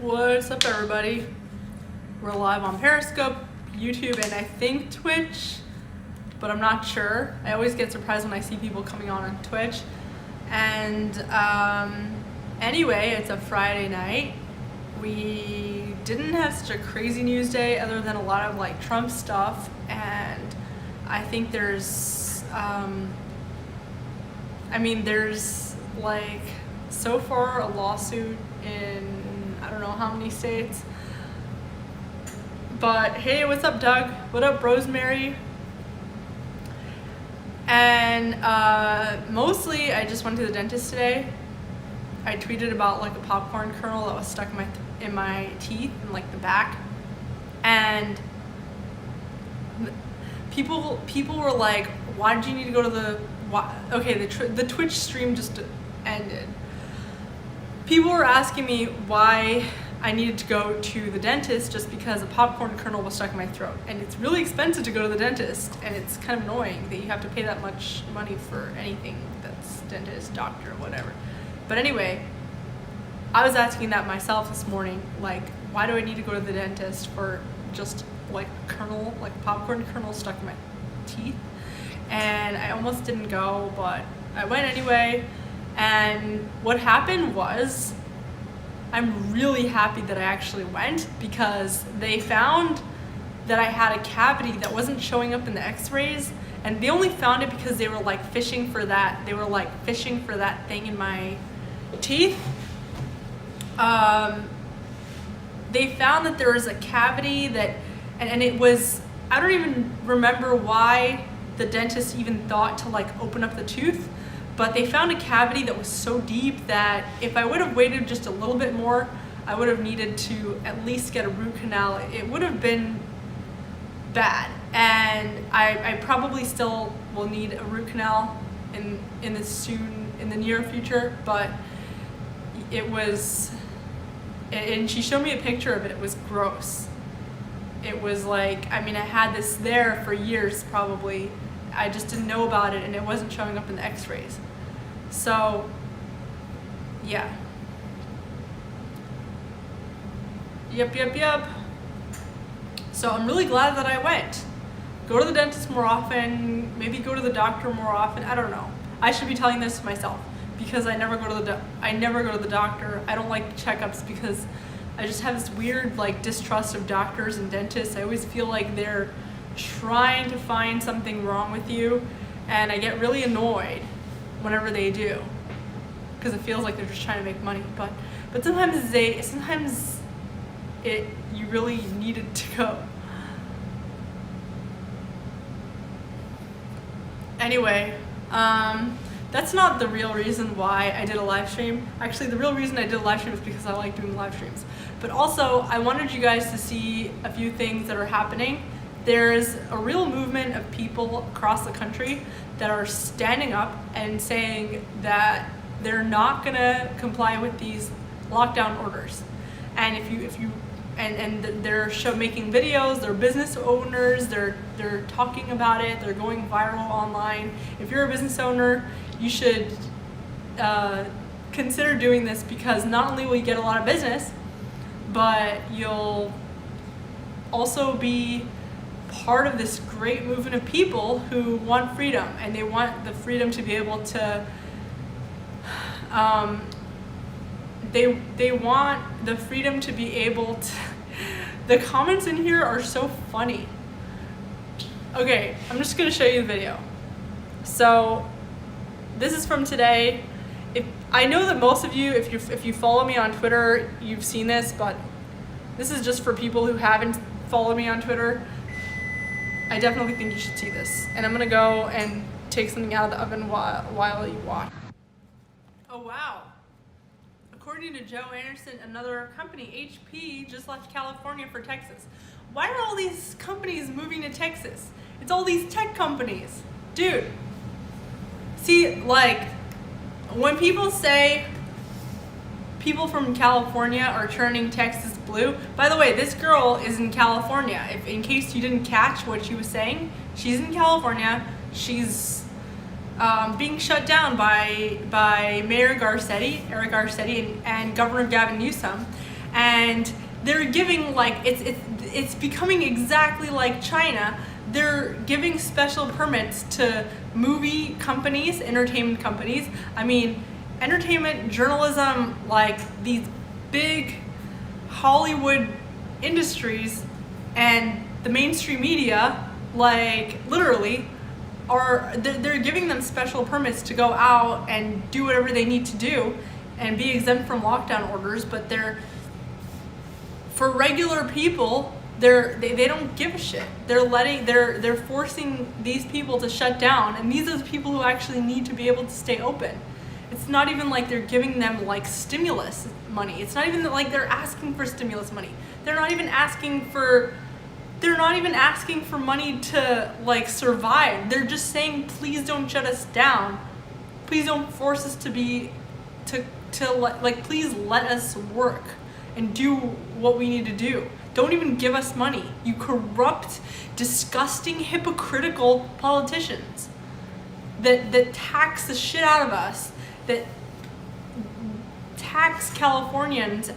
What's up, everybody? We're live on Periscope, YouTube, and I think Twitch, but I'm not sure. I always get surprised when I see people coming on Twitch. And anyway, it's a Friday night. We didn't have such a crazy news day other than a lot of like Trump stuff, and I think there's there's like so far a lawsuit in I don't know how many states. But hey, what's up, Doug? What up, Rosemary? And mostly I just went to the dentist today. I tweeted about like a popcorn kernel that was stuck in my teeth in like the back, and people were like, why did you need to go to the Twitch stream just ended. People were asking me why I needed to go to the dentist just because a popcorn kernel was stuck in my throat. And it's really expensive to go to the dentist, and it's kind of annoying that you have to pay that much money for anything that's dentist, doctor, whatever. But anyway, I was asking that myself this morning, like, why do I need to go to the dentist for just like a kernel, like a popcorn kernel stuck in my teeth? And I almost didn't go, but I went anyway. And what happened was, I'm really happy that I actually went, because they found that I had a cavity that wasn't showing up in the x-rays, and they only found it because they were like fishing for that. They were like fishing for that thing in my teeth. They found that there was a cavity that, and it was, I don't even remember why the dentist even thought to like open up the tooth. But they found a cavity that was so deep that if I would have waited just a little bit more, I would have needed to at least get a root canal. It would have been bad. And I probably still will need a root canal in the near future, but it was, and she showed me a picture of it. It was gross. It was like, I had this there for years probably. I just didn't know about it, and it wasn't showing up in the x-rays. So, yeah. Yep. So I'm really glad that I went. Go to the dentist more often, maybe go to the doctor more often, I don't know. I should be telling this to myself, because I never go to the doctor. I don't like checkups because I just have this weird like distrust of doctors and dentists. I always feel like they're trying to find something wrong with you, and I get really annoyed whenever they do, because it feels like they're just trying to make money. But sometimes you really needed to go. Anyway, that's not the real reason why I did a live stream. Actually, the real reason I did a live stream is because I like doing live streams. But also, I wanted you guys to see a few things that are happening. There's a real movement of people across the country that are standing up and saying that they're not gonna comply with these lockdown orders. And they're making videos, they're business owners, they're talking about it, they're going viral online. If you're a business owner, you should consider doing this, because not only will you get a lot of business, but you'll also be part of this great movement of people who want freedom, and they want the freedom to be able to they want the freedom to be able to the comments in here are so funny. Okay, I'm just gonna show you the video. So this is from today. I know that most of you, if you follow me on Twitter, you've seen this, but this is just for people who haven't followed me on Twitter. I definitely think you should see this. And I'm gonna go and take something out of the oven while you watch. Oh wow. According to Joe Anderson, another company, HP, just left California for Texas. Why are all these companies moving to Texas? It's all these tech companies. Dude. See, like, when people say people from California are turning Texas blue. By the way, this girl is in California. In case you didn't catch what she was saying, she's in California. She's being shut down by Mayor Eric Garcetti, and Governor Gavin Newsom. And and they're giving like it's becoming exactly like China. They're giving special permits to movie companies, entertainment companies. I mean, entertainment, journalism, like these big Hollywood industries and the mainstream media, like literally, they're giving them special permits to go out and do whatever they need to do and be exempt from lockdown orders, but for regular people, they don't give a shit. They're forcing these people to shut down, and these are the people who actually need to be able to stay open. It's not even like they're giving them like stimulus money. It's not even like they're asking for stimulus money. They're not even asking for money to like survive. They're just saying, please don't shut us down. Please don't force us please let us work and do what we need to do. Don't even give us money. You corrupt, disgusting, hypocritical politicians that tax the shit out of us, that tax Californians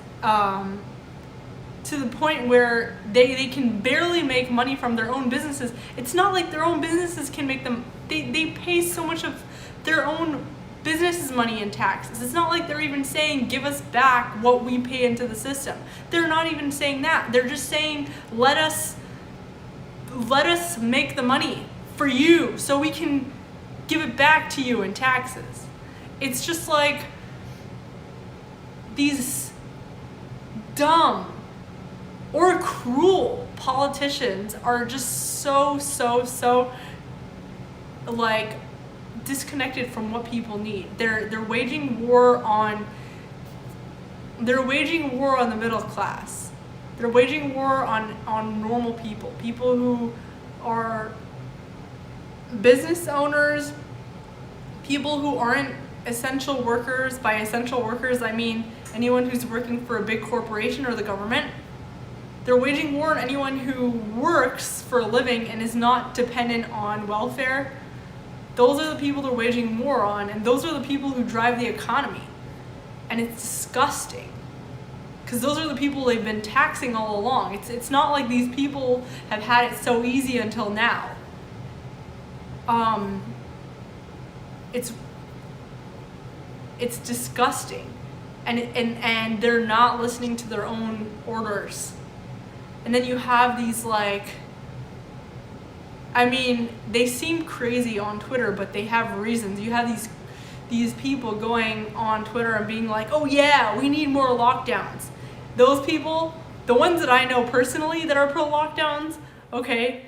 to the point where they can barely make money from their own businesses. It's not like their own businesses can make them, they pay so much of their own business's money in taxes. It's not like they're even saying, give us back what we pay into the system. They're not even saying that. They're just saying, let us make the money for you so we can give it back to you in taxes. It's just like these dumb or cruel politicians are just so like disconnected from what people need. They're waging war on the middle class. They're waging war on normal people who are business owners, people who aren't essential workers. By essential workers, I mean anyone who's working for a big corporation or the government. They're waging war on anyone who works for a living and is not dependent on welfare. Those are the people they're waging war on, and those are the people who drive the economy. And it's disgusting, because those are the people they've been taxing all along. It's not like these people have had it so easy until now. It's disgusting, and they're not listening to their own orders. And then you have these like, I mean, they seem crazy on Twitter, but they have reasons. You have these people going on Twitter and being like, oh yeah, we need more lockdowns. Those people, the ones that I know personally that are pro lockdowns, okay,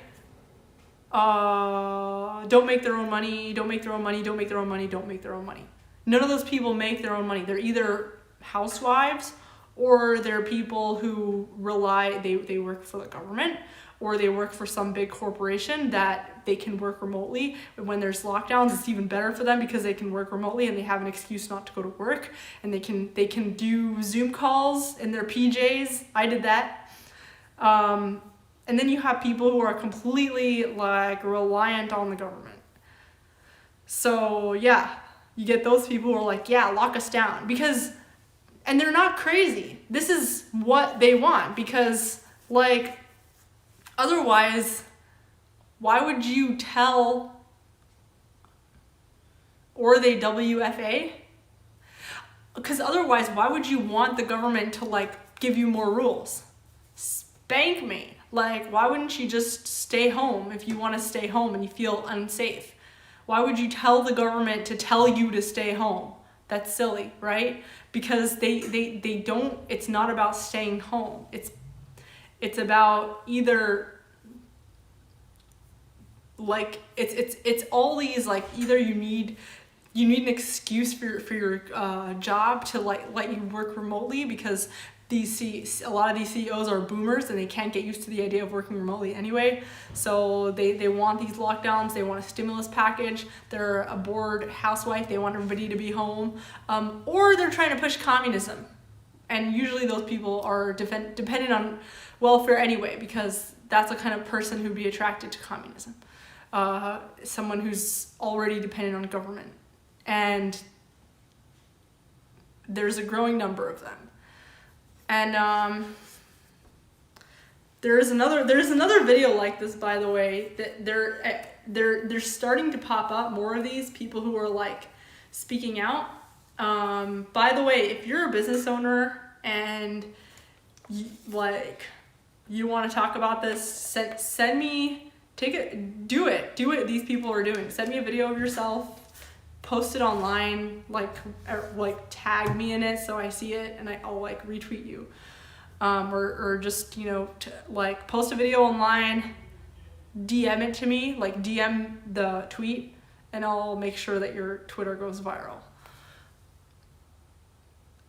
don't make their own money, don't make their own money, don't make their own money, don't make their own money. None of those people make their own money. They're either housewives, or they're people who they work for the government, or they work for some big corporation that they can work remotely. When there's lockdowns, it's even better for them because they can work remotely and they have an excuse not to go to work, and they can do Zoom calls in their PJs. I did that. And then you have people who are completely like reliant on the government. So yeah, you get those people who are like, yeah, lock us down, and they're not crazy. This is what they want, because like, otherwise, why would you tell, or are they WFA? Because otherwise, why would you want the government to like give you more rules? Spank me. Like, why wouldn't you just stay home if you want to stay home and you feel unsafe? Why would you tell the government to tell you to stay home? That's silly, right? Because they don't, it's not about staying home. It's about either like, it's all these like, either you need an excuse for your job to like let you work remotely, because a lot of these CEOs are boomers and they can't get used to the idea of working remotely anyway. So they want these lockdowns, they want a stimulus package, they're a bored housewife, they want everybody to be home, or they're trying to push communism. And usually those people are dependent on welfare anyway, because that's the kind of person who'd be attracted to communism. Someone who's already dependent on government. And there's a growing number of them. And there's another video like this, by the way, that they're starting to pop up more of these people who are like speaking out. By the way, if you're a business owner and you want to talk about this, send me, do it these people are doing. Send me a video of yourself, post it like tag me in it so I see it, and I'll like retweet you. Or just, like post a video online, DM it to me, like DM the tweet, and I'll make sure that your Twitter goes viral.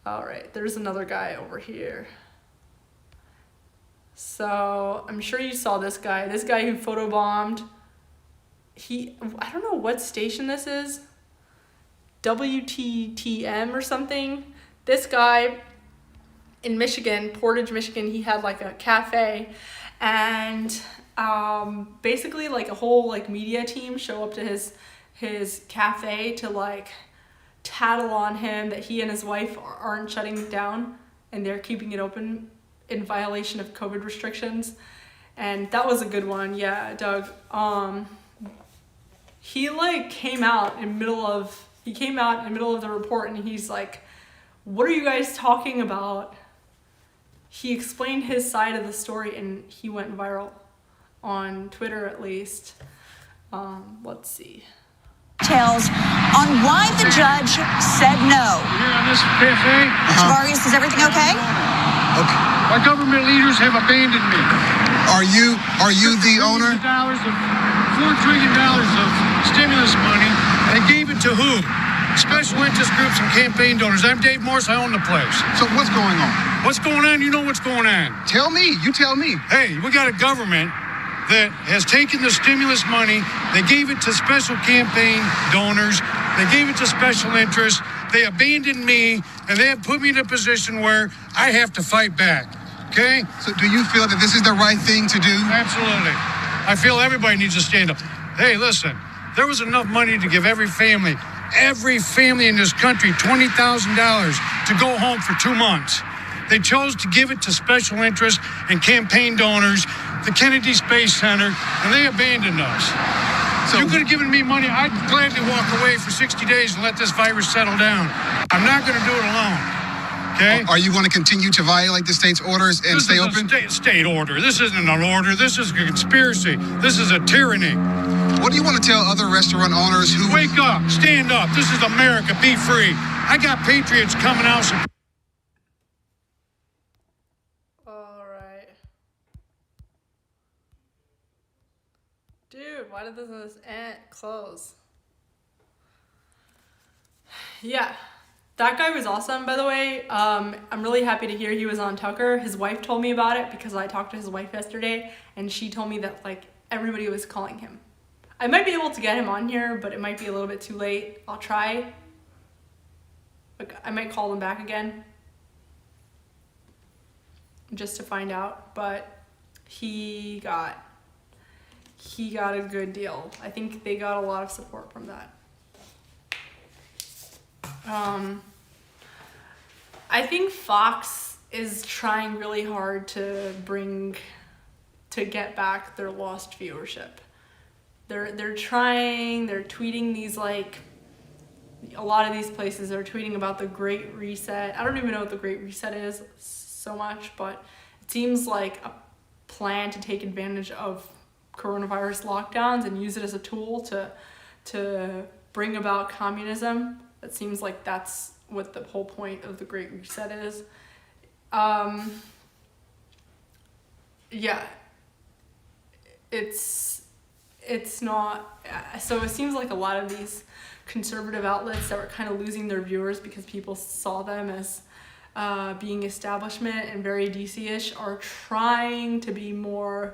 All right, there's another guy over here. So I'm sure you saw this guy who photobombed. I don't know what station this is, WTTM or something. This guy in Michigan, Portage, Michigan, he had like a cafe, and basically like a whole like media team show up to his cafe to like tattle on him that he and his wife aren't shutting it down and they're keeping it open in violation of COVID restrictions. And that was a good one. Yeah, Doug. He like came out in the middle of the report, and he's like, "What are you guys talking about?" He explained his side of the story, and he went viral on Twitter, at least. Let's see. Details on why the judge said no. Here on this cafe. Tavarius, is everything okay? Okay. Our government leaders have abandoned me. Are you the owner? $4 trillion of stimulus money. They gave it to who? Special interest groups and campaign donors. I'm Dave Morse. I own the place. So what's going on? What's going on? You know what's going on. Tell me. You tell me. Hey, we got a government that has taken the stimulus money. They gave it to special campaign donors. They gave it to special interests. They abandoned me, and they have put me in a position where I have to fight back. Okay? So do you feel that this is the right thing to do? Absolutely. I feel everybody needs to stand up. Hey, listen, there was enough money to give every family in this country $20,000 to go home for 2 months. They chose to give it to special interests and campaign donors, the Kennedy Space Center, and they abandoned us. So, you could have given me money. I'd gladly walk away for 60 days and let this virus settle down. I'm not going to do it alone. Okay? Are you going to continue to violate the state's orders and stay open? State order. This isn't an order. This is a conspiracy. This is a tyranny. What do you want to tell other restaurant owners who... Wake up. Stand up. This is America. Be free. I got patriots coming out. All right. Dude, why did this close? Yeah. That guy was awesome, by the way. I'm really happy to hear he was on Tucker. His wife told me about it because I talked to his wife yesterday, and she told me that like everybody was calling him. I might be able to get him on here, but it might be a little bit too late. I'll try. I might call him back again just to find out, but he got a good deal. I think they got a lot of support from that. I think Fox is trying really hard to get back their lost viewership. They're tweeting these, like, a lot of these places are tweeting about the Great Reset. I don't even know what the Great Reset is so much, but it seems like a plan to take advantage of coronavirus lockdowns and use it as a tool to bring about communism. It seems like that's what the whole point of the Great Reset is. Yeah, it's not, so it seems like a lot of these conservative outlets that were kind of losing their viewers because people saw them as being establishment and very DC-ish are trying to be more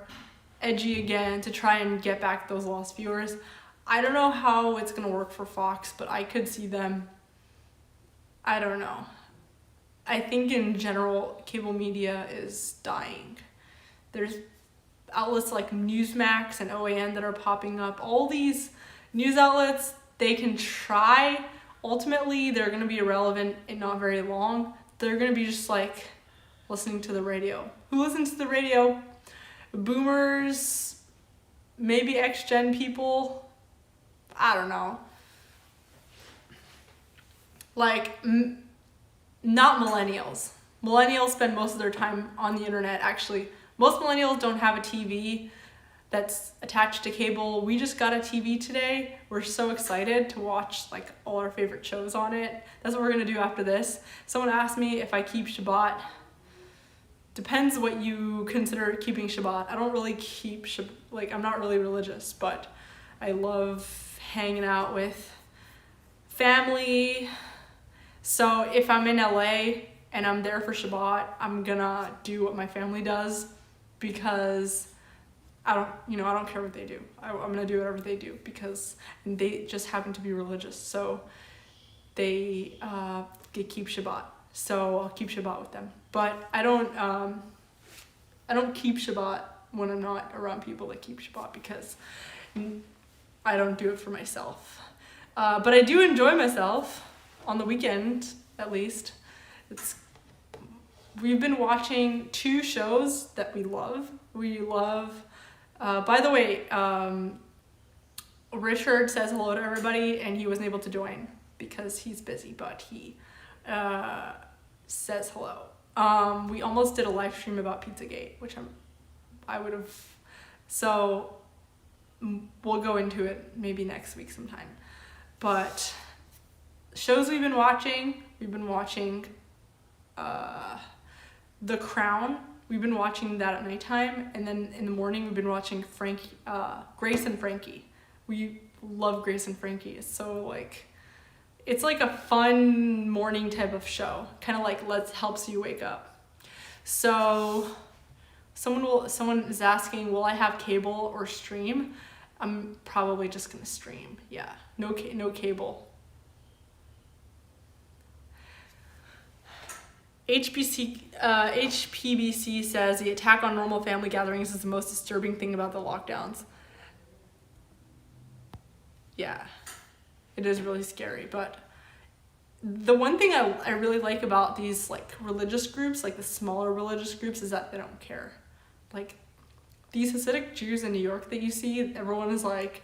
edgy again to try and get back those lost viewers. I don't know how it's going to work for Fox, but I could see them, I don't know. I think in general, cable media is dying. There's outlets like Newsmax and OAN that are popping up. All these news outlets, they can try. Ultimately, they're going to be irrelevant in not very long. They're going to be just like listening to the radio. Who listens to the radio? Boomers, maybe X-Gen people. I don't know. Like, not millennials. Millennials spend most of their time on the internet. Actually, most millennials don't have a TV that's attached to cable. We just got a TV today. We're so excited to watch like all our favorite shows on it. That's what we're gonna do after this. Someone asked me if I keep Shabbat. Depends what you consider keeping Shabbat. I don't really keep I'm not really religious, but I love hanging out with family. So if I'm in LA and I'm there for Shabbat, I'm gonna do what my family does because I don't care what they do. I'm gonna do whatever they do because they just happen to be religious. So they keep Shabbat. So I'll keep Shabbat with them. But I don't keep Shabbat when I'm not around people that keep Shabbat because I don't do it for myself. But I do enjoy myself on the weekend, at least. We've been watching 2 shows that we love. By the way, Richard says hello to everybody, and he wasn't able to join because he's busy, but he says hello. We almost did a live stream about Pizzagate, which I would have. So we'll go into it maybe next week sometime. But shows we've been watching The Crown. We've been watching that at nighttime, and then in the morning we've been watching Grace and Frankie. We love Grace and Frankie. It's so like, it's like a fun morning type of show, kind of like helps you wake up. So someone is asking, will I have cable or stream? I'm probably just gonna stream. Yeah, no cable. HPBC says the attack on normal family gatherings is the most disturbing thing about the lockdowns. Yeah, it is really scary. But the one thing I really like about these like religious groups, like the smaller religious groups, is that they don't care. Like these Hasidic Jews in New York that you see, everyone is like,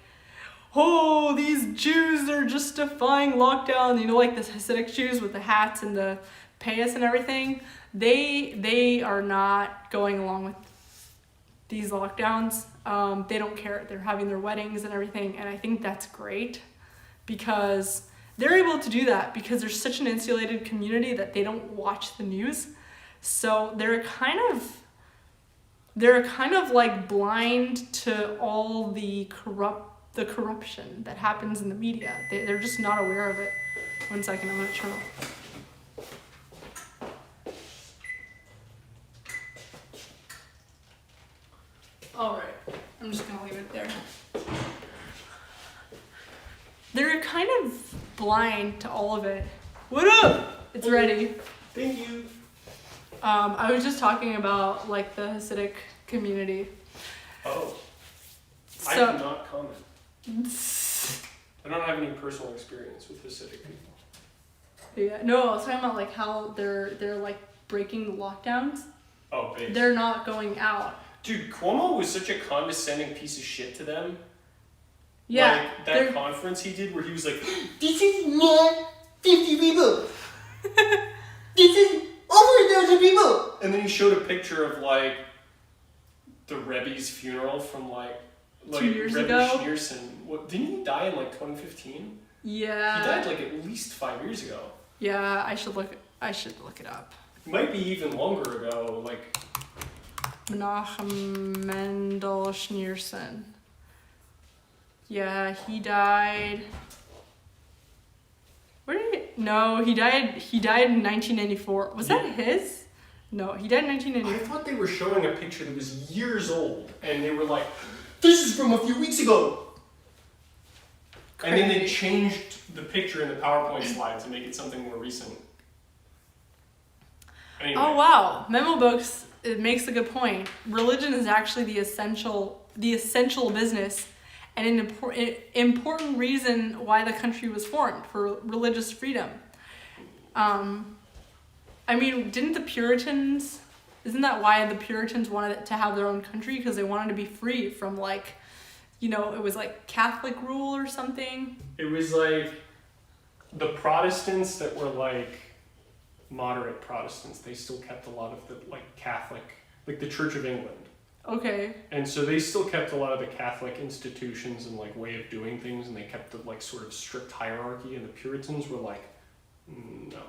oh, these Jews are just defying lockdown. You know, like the Hasidic Jews with the hats and the payas and everything, they are not going along with these lockdowns. They don't care. They're having their weddings and everything, and I think that's great because they're able to do that because there's such an insulated community that they don't watch the news. So they're kind of like blind to all the corruption that happens in the media. They're just not aware of it. 1 second, I'm gonna turn off. All right, I'm just gonna leave it there. They're kind of blind to all of it. What up? It's ready. Thank you. I was just talking about like the Hasidic community. Oh. I So- cannot comment. I don't have any personal experience with Hasidic people. Yeah, no, I was talking about like how they're like breaking the lockdowns. Oh, base. They're not going out. Dude, Cuomo was such a condescending piece of shit to them. Yeah, Like that conference he did where he was like, This is not 50 people. This is over 1,000 people. and then he showed a picture of like the Rebbe's funeral from like 2 years Rebbe ago. Schneerson. What, didn't he die in like 2015? Yeah. He died like at least 5 years ago. Yeah, I should look it up. It might be even longer ago. Like Menachem Mendel Schneerson. Yeah, he died. No, he died in 1994. Was that his? No, he died in I 1994. thought they were showing a picture that was years old, and they were like, This is from a few weeks ago. and then they Crazy. changed the picture in the PowerPoint slide to make it something more recent. Anyway, Oh wow, Memo Books, it makes a good point. Religion is actually the essential business and an important reason why the country was formed, for religious freedom. I mean, didn't the Puritans Isn't that why the Puritans wanted to have their own country? Because they wanted to be free from like, you know, it was like Catholic rule or something. It was like the Protestants that were like moderate Protestants, they still kept a lot of the like Catholic, like the Church of England. Okay. And so they still kept a lot of the Catholic institutions and like way of doing things, and they kept the like sort of strict hierarchy, and the Puritans were like, no.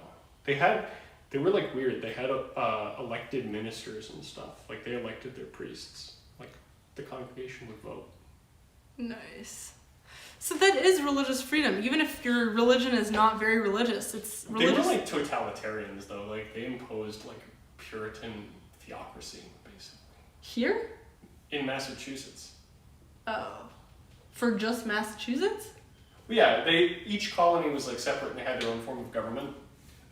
They were like weird. They had elected ministers and stuff. Like they elected their priests. Like the congregation would vote. Nice. So that is religious freedom, even if your religion is not very religious. It's religious. They were like totalitarians though. Like they imposed like Puritan theocracy basically. Here? In Massachusetts. Oh. For just Massachusetts? Well, yeah, each colony was like separate and they had their own form of government.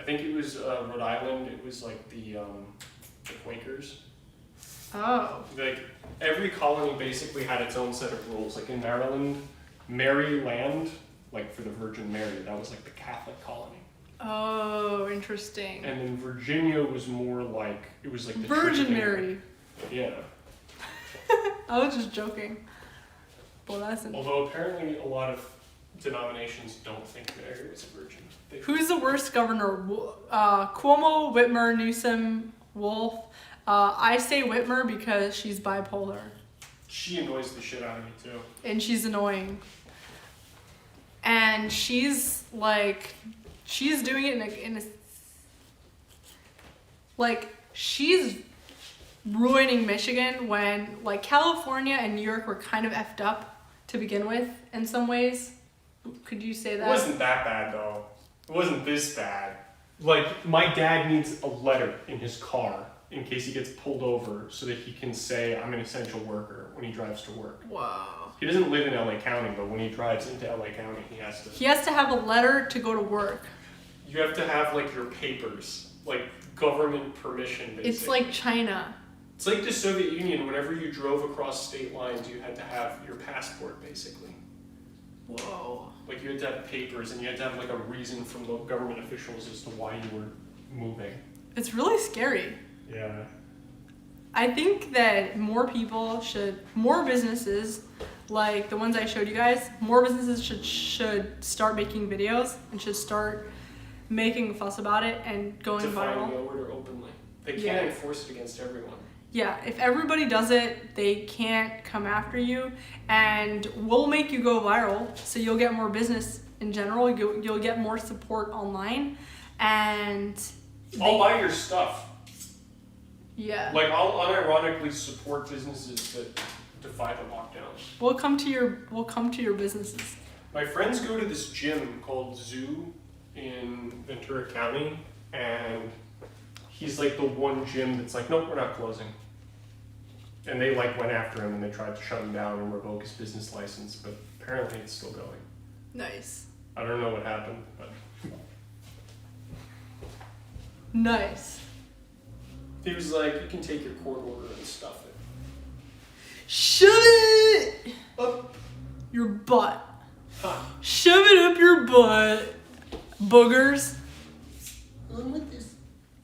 I think it was Rhode Island. It was like the Quakers. Oh. Like every colony basically had its own set of rules. Like in Maryland, Maryland, like for the Virgin Mary, that was like the Catholic colony. Oh, interesting. And then Virginia was more like, it was like the Virgin Mary. Yeah. I was just joking. Well, that's Although apparently a lot of denominations don't think Mary is a virgin. Who's the worst governor? Cuomo, Whitmer, Newsom, Wolf. I say Whitmer because she's bipolar. She annoys the shit out of me too. And she's annoying. And she's like, she's doing it in a like, she's ruining Michigan when like California and New York were kind of effed up to begin with in some ways. Could you say that? It wasn't that bad though. It wasn't this bad. Like my dad needs a letter in his car in case he gets pulled over so that he can say I'm an essential worker when he drives to work. Wow. He doesn't live in LA County, but when he drives into LA County, he has to have a letter to go to work. You have to have like your papers, like government permission basically. It's like China. It's like the Soviet Union. Whenever you drove across state lines, you had to have your passport basically. Whoa. Like you had to have papers and you had to have like a reason from the government officials as to why you were moving. It's really scary. Yeah. I think that more businesses, like the ones I showed you guys, more businesses should start making videos and should start making a fuss about it and going Defying viral. the order openly. They can't enforce it against everyone. Yeah, if everybody does it, they can't come after you, and we'll make you go viral, so you'll get more business in general, you'll get more support online, and... I'll buy your stuff. Yeah. Like, I'll unironically support businesses that defy the lockdowns. We'll come to your businesses. My friends go to this gym called Zoo in Ventura County, and he's like the one gym that's like, nope, we're not closing. And they like went after him and they tried to shut him down and revoke his business license, but apparently it's still going. Nice. I don't know what happened, but... Nice. He was like, you can take your court order and stuff it. Shove it up your butt. Huh. Shove it up your butt. Boogers. With this.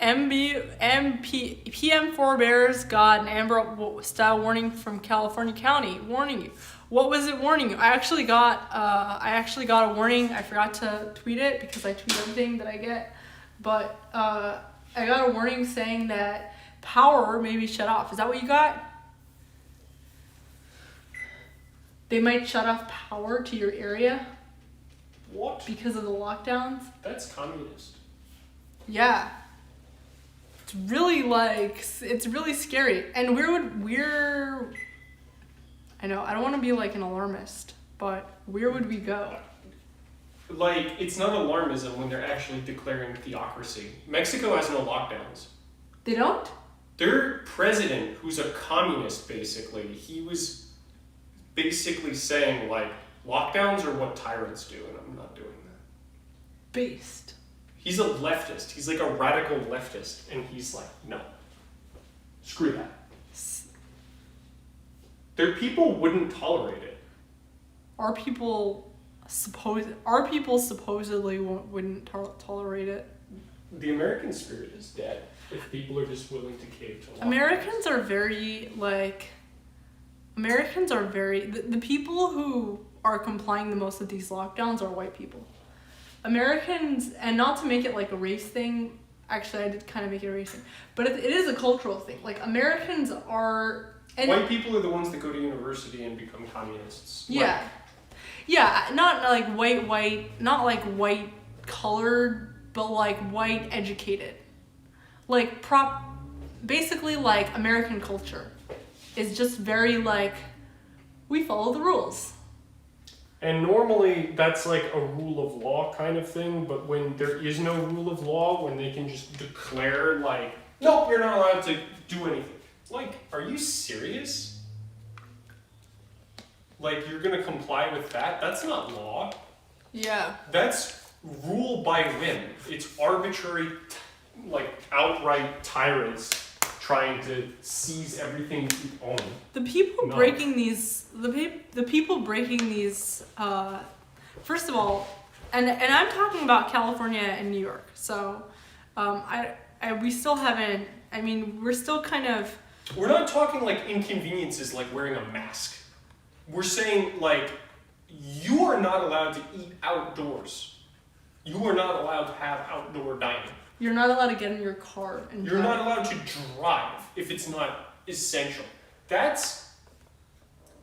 PM4 Bears got an Amber style warning from California County warning you. What was it warning you? I actually got a warning. I forgot to tweet it because I tweet everything that I get. But I got a warning saying that power may be shut off. Is that what you got? They might shut off power to your area. What? Because of the lockdowns. That's communist. Yeah. It's really scary. And I know, I don't want to be like an alarmist, but where would we go? Like, it's not alarmism when they're actually declaring theocracy. Mexico has no lockdowns. They don't? Their president, who's a communist basically, he was basically saying like, lockdowns are what tyrants do, and I'm not doing that. Based. He's a leftist. He's like a radical leftist, and he's like, no. Screw that. Their people wouldn't tolerate it. Our people supposedly wouldn't tolerate it. The American spirit is dead. if people are just willing to cave to lockdowns. Americans are very the people who are complying the most with these lockdowns are white people. Americans, and not to make it like a race thing, actually I did kind of make it a race thing, but it is a cultural thing. Like Americans are... And white people are the ones that go to university and become communists. Yeah. Yeah, not like white, not like white colored, but like white educated. Like basically like American culture is just very like, we follow the rules. And normally that's like a rule of law kind of thing, but when there is no rule of law, when they can just declare like, nope, you're not allowed to do anything. Like, are you serious? Like, you're gonna comply with that? That's not law. Yeah. That's rule by whim. It's arbitrary, like outright tyrants trying to seize everything you own. The people breaking these, the people breaking these, first of all, and I'm talking about California and New York. So, we still haven't. I mean, we're still kind of. We're not talking like inconveniences like wearing a mask. We're saying like you are not allowed to eat outdoors. You are not allowed to have outdoor dining. You're not allowed to get in your car and You're drive. not allowed to drive if it's not essential. That's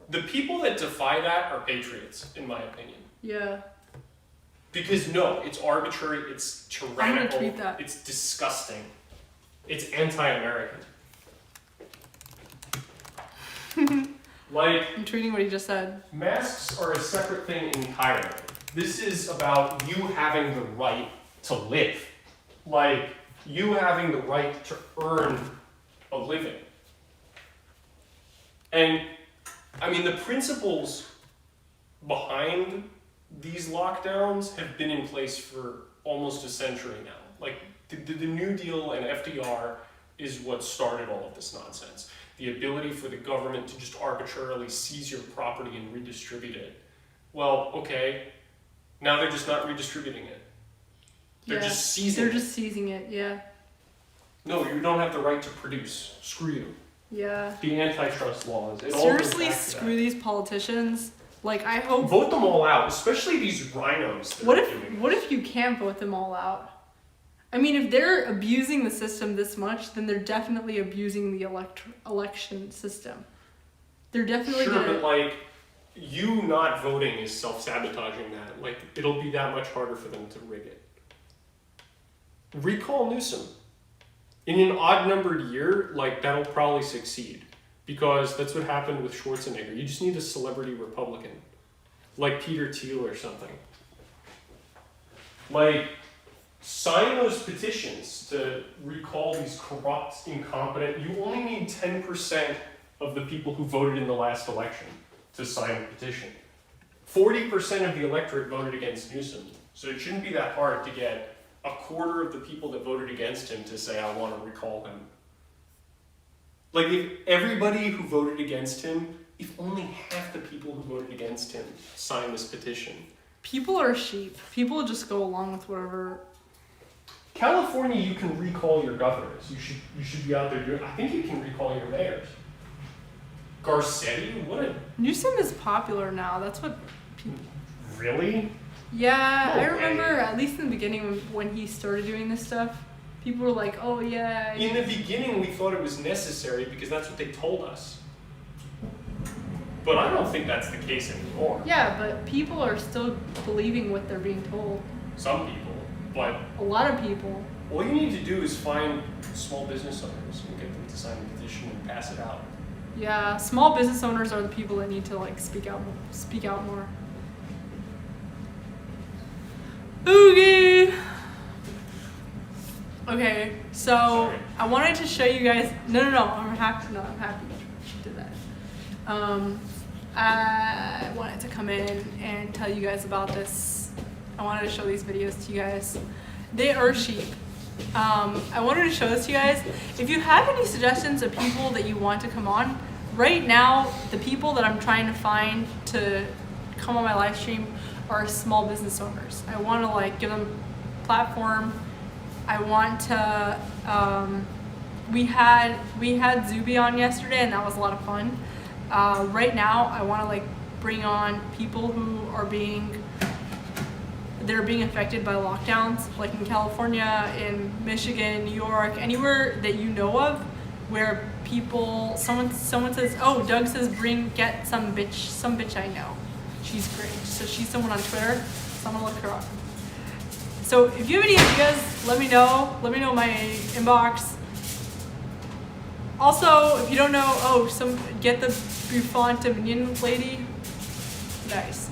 the people that defy that are patriots, in my opinion. Yeah. Because no, it's arbitrary, it's tyrannical, I'm gonna tweet that. It's disgusting, it's anti-American. Like, I'm tweeting what he just said. masks are a separate thing entirely. This is about you having the right to live. Like, you having the right to earn a living. And, I mean, the principles behind these lockdowns have been in place for almost a century now. Like, the New Deal and FDR is what started all of this nonsense. The ability for the government to just arbitrarily seize your property and redistribute it. Well, okay, now they're just not redistributing it. They're just seizing They're just seizing it, yeah. No, you don't have the right to produce. Screw you. Yeah. The antitrust laws. It all goes Seriously, back to screw that. these politicians. Like, I hope... Vote them all out, especially these rhinos that What are if doing what if you can't vote them all out? I mean, if they're abusing the system this much, then they're definitely abusing the election system. They're definitely Sure, gonna... but like, you not voting is self-sabotaging that. Like, it'll be that much harder for them to rig it. Recall Newsom. In an odd-numbered year, like, that'll probably succeed. Because that's what happened with Schwarzenegger. You just need a celebrity Republican. Like Peter Thiel or something. Like, sign those petitions to recall these corrupt, incompetent... You only need 10% of the people who voted in the last election to sign a petition. 40% of the electorate voted against Newsom. So it shouldn't be that hard to get a quarter of the people that voted against him to say, I want to recall him. Like, if everybody who voted against him, if only half the people who voted against him signed this petition. People are sheep. People just go along with whatever... California, you can recall your governors. You should be out there doing... I think you can recall your mayors. Garcetti? What a... Newsom is popular now. That's what people... Really? Yeah, No I remember, way. at least in the beginning when he started doing this stuff, people were like, oh yeah. In the beginning, we thought it was necessary because that's what they told us. But I don't think that's the case anymore. Yeah, but people are still believing what they're being told. Some people, but A lot of people. all you need to do is find small business owners and get them to sign a petition and pass it out. Yeah, small business owners are the people that need to like speak out more. Oogie. Okay, so Sorry. I wanted to show you guys. No, I'm happy she did that. I wanted to come in and tell you guys about this. I wanted to show these videos to you guys. They are sheep. I wanted to show this to you guys. If you have any suggestions of people that you want to come on, right now the people that I'm trying to find to come on my live stream are small business owners. I want to like give them a platform. I want to we had Zuby on yesterday, and that was a lot of fun. Right now, I want to like bring on people who are being affected by lockdowns, like in California, in Michigan, New York, anywhere that you know of, where people, someone says, oh, Doug says get some bitch I know. She's great. So she's someone on Twitter, so I'm gonna look her up. So if you have any ideas, let me know in my inbox. Also, if you don't know, get the Buffon Dominion lady. Nice.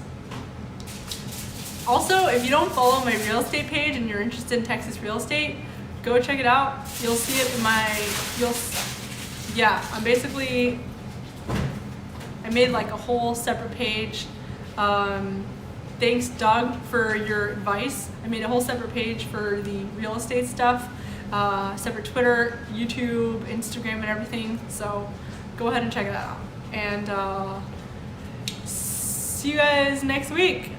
Also, if you don't follow my real estate page and you're interested in Texas real estate, go check it out. You'll see it in I made like a whole separate page. Thanks, Doug, for your advice. I made a whole separate page for the real estate stuff, separate Twitter, YouTube, Instagram, and everything. So go ahead and check it out. And see you guys next week.